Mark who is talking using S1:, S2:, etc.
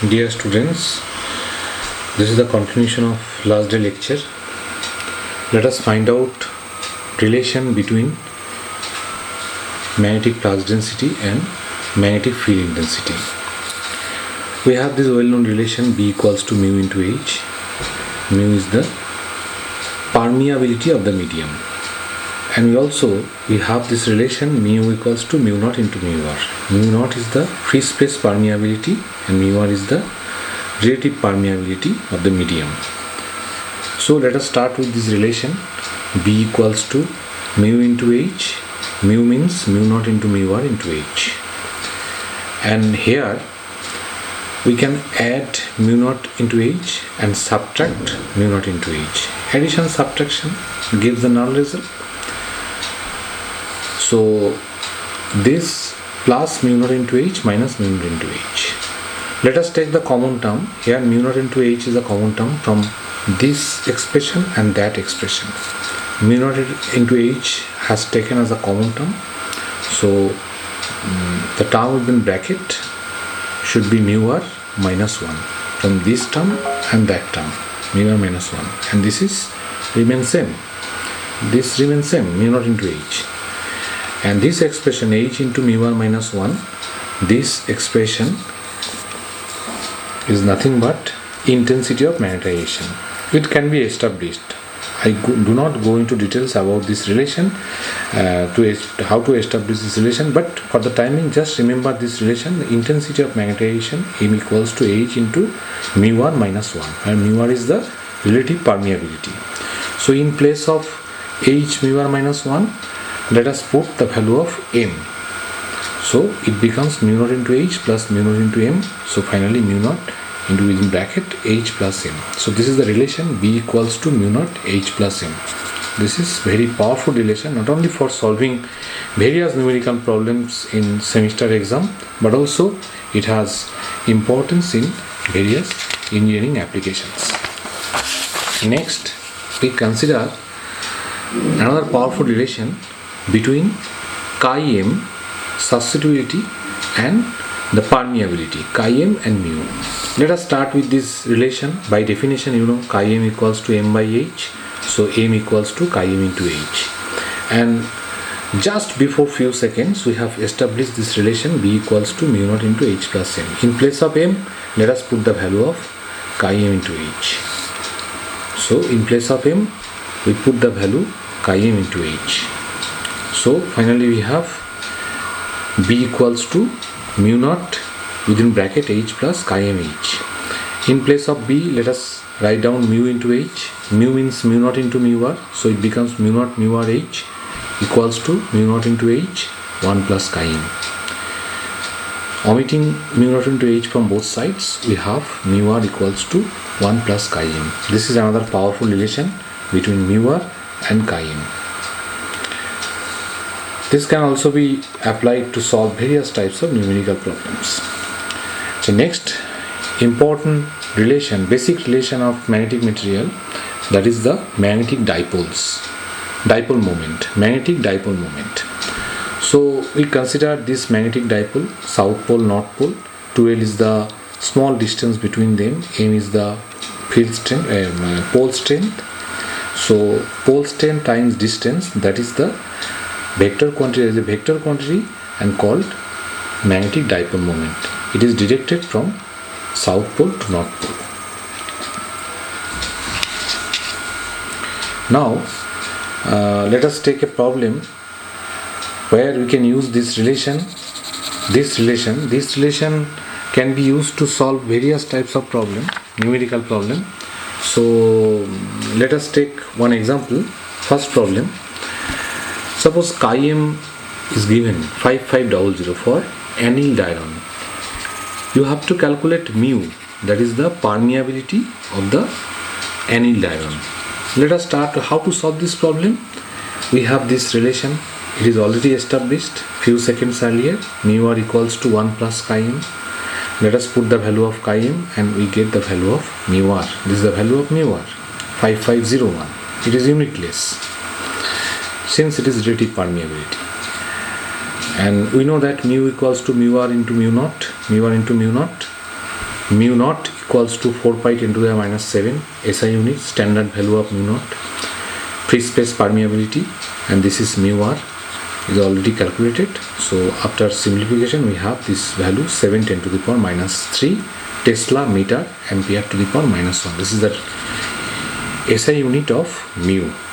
S1: Dear students, this is the continuation of last day lecture. Let us find out relation between magnetic flux density and magnetic field intensity. We have this well-known relation B equals to mu into H. Mu is the permeability of the medium, and we have this relation mu equals to mu naught into mu r. Mu naught is the free space permeability and mu r is the relative permeability of the medium. So let us start with this relation. B equals to mu into H. Mu means mu naught into mu r into H, and here we can add mu naught into H and subtract mu naught into H. Addition subtraction gives the null result. So this plus mu naught into H minus mu naught into H. Let us take the common term. Here mu naught into H is a common term from this expression and that expression. Mu naught into H has taken as a common term. So the term within bracket should be mu r minus 1 from this term and that term, mu r minus 1, and this is remains same. This remains same, mu naught into H. And this expression H into mu r minus 1, this expression is nothing but intensity of magnetization. It can be established. I do not go into details about this relation, how to establish this relation, but for the timing just remember this relation. The intensity of magnetization M equals to H into mu r minus 1, and mu r is the relative permeability. So in place of H mu r minus 1, let us put the value of M. So it becomes mu naught into H plus mu naught into M. So finally mu naught into within bracket H plus M. So this is the relation B equals to mu naught H plus M. This is very powerful relation, not only for solving various numerical problems in semester exam, but also it has importance in various engineering applications. Next, we consider another powerful relation between chi m, susceptibility, and the permeability, chi m and mu. Let us start with this relation. By definition, you know, chi m equals to m by h, so m equals to chi m into h. And just before few seconds we have established this relation B equals to mu naught into h plus m. In place of m, let us put the value of chi m into h. So in place of m, we put the value chi m into h. So finally we have B equals to mu naught within bracket h plus chi m h. In place of B, let us write down mu into h. Mu means mu naught into mu r, so it becomes mu naught mu r h equals to mu naught into h 1 plus chi m. Omitting mu naught into h from both sides, we have mu r equals to 1 plus chi m. This is another powerful relation between mu r and chi m. This can also be applied to solve various types of numerical problems. So next important relation, basic relation of magnetic material, that is the magnetic dipole moment, magnetic dipole moment. So we consider this magnetic dipole, south pole, north pole. 2L is the small distance between them, M is the field strength, pole strength. So pole strength times distance, that is the vector quantity, is a vector quantity and called magnetic dipole moment. It is directed from south pole to north pole. Now let us take a problem where we can use this relation. This relation can be used to solve various types of problem, numerical problem. So let us take one example. First problem. Suppose chi m is given 5500 for annealed iron. You have to calculate mu, that is the permeability of the annealed iron. Let us start how to solve this problem. We have this relation. It is already established few seconds earlier. Mu r equals to 1 plus chi m. Let us put the value of chi m and we get the value of mu r. This is the value of mu r, 5501. It is unitless since it is relative permeability. And we know that mu equals to mu r into mu naught, mu r into mu naught. mu naught equals to 4 pi 10 to the minus 7 SI unit, standard value of mu naught. Free space permeability, and this is mu r is already calculated. So after simplification we have this value 7 10 to the power minus 3 Tesla meter ampere to the power minus 1. This is the SI unit of mu.